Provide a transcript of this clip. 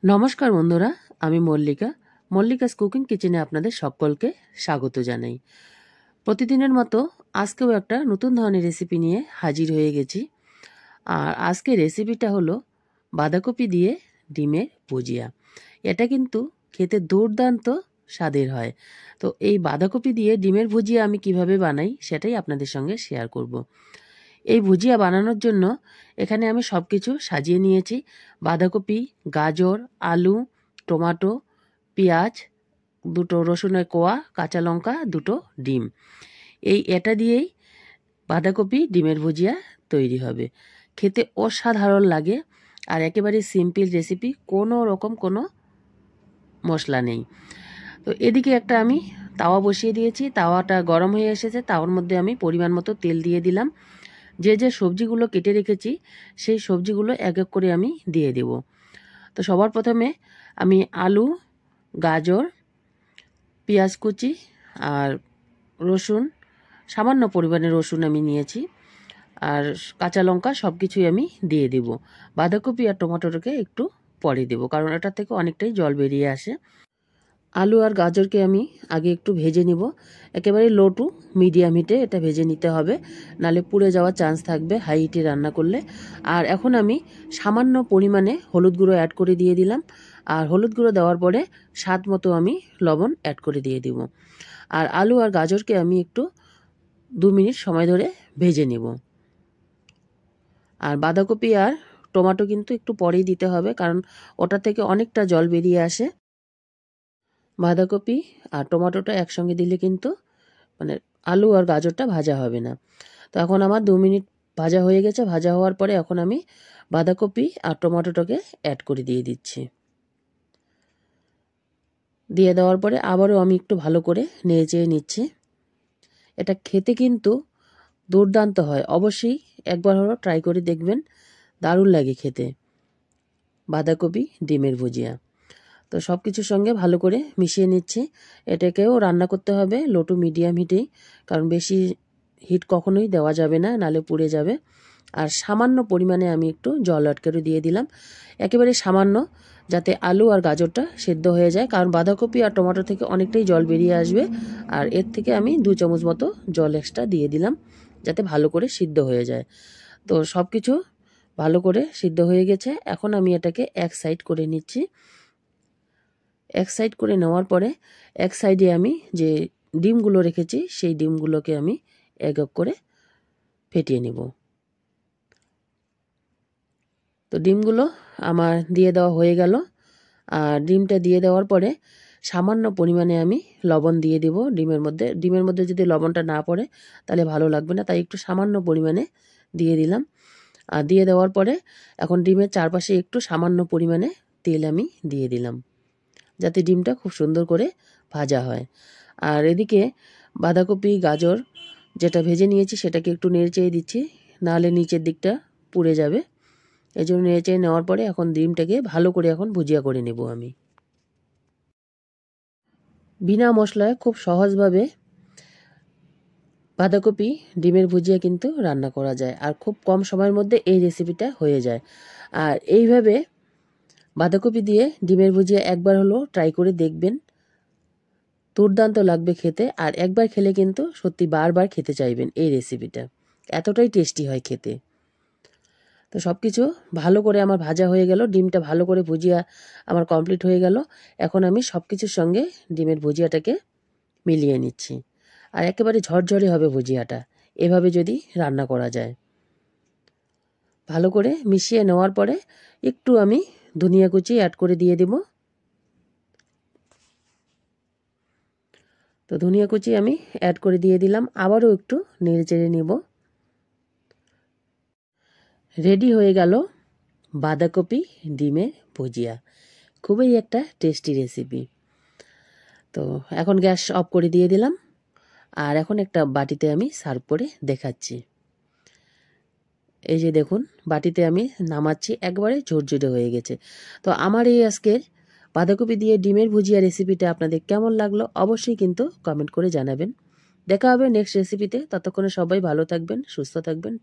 নমস্কার বন্ধুরা, আমি মল্লিকাস কুকিং কিচেনে আপনাদের সকলকে স্বাগত জানাই। প্রতিদিনের মতো আজকেও একটা নতুন ধরনের রেসিপি নিয়ে হাজির হয়ে গেছি। আর আজকে রেসিপিটা হলো বাঁধাকপি দিয়ে ডিমের ভুজিয়া। এটা কিন্তু খেতে দুর্দান্ত স্বাদের হয়। তো এই বাঁধাকপি দিয়ে ডিমের ভুজিয়া আমি কিভাবে বানাই সেটাই আপনাদের সঙ্গে শেয়ার করব। এই ভুজিয়া বানানোর জন্য এখানে আমি সব কিছু সাজিয়ে নিয়েছি। বাঁধাকপি, গাজর, আলু, টমেটো, পেঁয়াজ, দুটো রসুনের কোয়া, কাঁচা লঙ্কা, দুটো ডিম। এটা দিয়েই বাঁধাকপি ডিমের ভুজিয়া তৈরি হবে। খেতে অসাধারণ লাগে আর একেবারে সিম্পল রেসিপি, কোনো মশলা নেই। তো এদিকে একটা আমি তাওয়া বসিয়ে দিয়েছি। তাওয়াটা গরম হয়ে এসেছে। তাওয়ার মধ্যে আমি পরিমাণ মতো তেল দিয়ে দিলাম। যে সবজিগুলো কেটে রেখেছি সেই সবজিগুলো এক এক করে আমি দিয়ে দেব। তো সবার প্রথমে আমি আলু, গাজর, পেঁয়াজ কুচি আর রসুন, সামান্য পরিমাণে রসুন আমি নিয়েছি, আর কাঁচা লঙ্কা সব কিছুই আমি দিয়ে দেব। বাঁধাকপি আর টমেটোটাকে একটু পরে দেব, কারণ এটার থেকে অনেকটাই জল বেরিয়ে আসে। আলু আর গাজরকে আমি আগে একটু ভেজে নিব। একেবারে লো টু মিডিয়াম হিটে এটা ভেজে নিতে হবে, নালে পুড়ে যাওয়ার চান্স থাকবে হাই হিটে রান্না করলে। আর এখন আমি সামান্য পরিমাণে হলুদ গুঁড়ো অ্যাড করে দিয়ে দিলাম। আর হলুদ গুঁড়ো দেওয়ার পরে স্বাদ মতো আমি লবণ অ্যাড করে দিয়ে দিব। আর আলু আর গাজরকে আমি একটু 2 মিনিট সময় ধরে ভেজে নেব। আর বাঁধাকপি আর টমেটো কিন্তু একটু পরেই দিতে হবে, কারণ ওটা থেকে অনেকটা জল বেরিয়ে আসে। বাঁধাকপি আর টমেটোটা একসঙ্গে দিলে কিন্তু আলু আর গাজরটা ভাজা হবে না। তো এখন আমার 2 মিনিট ভাজা হয়ে গেছে। ভাজা হওয়ার পরে এখন আমি বাঁধাকপি আর টমেটোটাকে অ্যাড করে দিয়ে দিচ্ছি। দিয়ে দেওয়ার পরে আবারও আমি একটু ভালো করে নেড়ে চেড়ে নিচ্ছি। এটা খেতে কিন্তু দুর্দান্ত হয়, অবশ্যই একবার হলো ট্রাই করে দেখবেন, দারুণ লাগে খেতে বাঁধাকপি ডিমের ভুজিয়া। তো সব কিছুর সঙ্গে ভালো করে মিশিয়ে নিচ্ছি। এটাকেও রান্না করতে হবে লো টু মিডিয়াম হিটেই, কারণ বেশি হিট কখনোই দেওয়া যাবে না, নালে পুড়ে যাবে। আর সামান্য পরিমাণে আমি একটু জল অ্যাড করে দিয়ে দিলাম, একেবারে সামান্য, যাতে আলু আর গাজরটা সেদ্ধ হয়ে যায়, কারণ বাঁধাকপি আর টমেটো থেকে অনেকটাই জল বেরিয়ে আসবে। আর এর থেকে আমি 2 চামচ মতো জল এক্সট্রা দিয়ে দিলাম, যাতে ভালো করে সিদ্ধ হয়ে যায়। তো সব কিছু ভালো করে সিদ্ধ হয়ে গেছে। এখন আমি এটাকে এক সাইড করে নিচ্ছি। এক সাইড করে নেওয়ার পরে এক সাইডে আমি যে ডিমগুলো রেখেছি সেই ডিমগুলোকে আমি এক এক করে ফেটিয়ে নেব। তো ডিমগুলো আমার দিয়ে দেওয়া হয়ে গেল। আর ডিমটা দিয়ে দেওয়ার পরে সামান্য পরিমাণে আমি লবণ দিয়ে দেব ডিমের মধ্যে যদি লবণটা না পড়ে তাহলে ভালো লাগবে না, তাই একটু সামান্য পরিমাণে দিয়ে দিলাম। আর দিয়ে দেওয়ার পরে এখন ডিমের চারপাশে একটু সামান্য পরিমাণে তেল আমি দিয়ে দিলাম, যাতে ডিমটা খুব সুন্দর করে ভাজা হয়। আর এদিকে বাঁধাকপি গাজর যেটা ভেজে নিয়েছি সেটাকে একটু নেড়ে চেড়ে দিচ্ছি, নাহলে নিচের দিকটা পুড়ে যাবে। এই জন্য নেড়ে চেড়ে নেওয়ার পরে এখন ডিমটাকে ভালো করে এখন ভুজিয়া করে নেব আমি। বিনা মশলায় খুব সহজভাবে বাঁধাকপি ডিমের ভুজিয়া কিন্তু রান্না করা যায়, আর খুব কম সময়ের মধ্যে এই রেসিপিটা হয়ে যায়। আর এইভাবে বাঁধাকপি দিয়ে ডিমের ভুজিয়া একবার হলো ট্রাই করে দেখবেন, দুর্দান্ত লাগবে খেতে। আর একবার খেলে কিন্তু সত্যি বারবার খেতে চাইবেন এই রেসিপিটা, এতটাই টেস্টি হয় খেতে। তো সব কিছু ভালো করে আমার ভাজা হয়ে গেল, ডিমটা ভালো করে ভুজিয়া আমার কমপ্লিট হয়ে গেল। এখন আমি সব কিছুর সঙ্গে ডিমের ভুজিয়াটাকে মিলিয়ে নিচ্ছি। আর একেবারে ঝরঝরে হবে ভুজিয়াটা এভাবে যদি রান্না করা যায়। ভালো করে মিশিয়ে নেওয়ার পরে একটু আমি ধনিয়া কুচি অ্যাড করে দিয়ে দেব। তো ধনিয়া কুচি আমি অ্যাড করে দিয়ে দিলাম, আবারও একটু নেড়ে চেড়ে নেব। রেডি হয়ে গেল বাঁধাকপি ডিমের ভুজিয়া, খুবই একটা টেস্টি রেসিপি। তো এখন গ্যাস অফ করে দিয়ে দিলাম। আর এখন একটা বাটিতে আমি সার্ভ করে দেখাচ্ছি। এই যে দেখুন, বাটিতে আমি নামাচ্ছি, একবারে ঝরঝরে হয়ে গেছে। তো আমার এই আজকের বাঁধাকপি দিয়ে ডিমের ভুজিয়া রেসিপিটা আপনাদের কেমন লাগলো অবশ্যই কিন্তু কমেন্ট করে জানাবেন। দেখা হবে নেক্সট রেসিপিতে, ততক্ষণে সবাই ভালো থাকবেন, সুস্থ থাকবেন।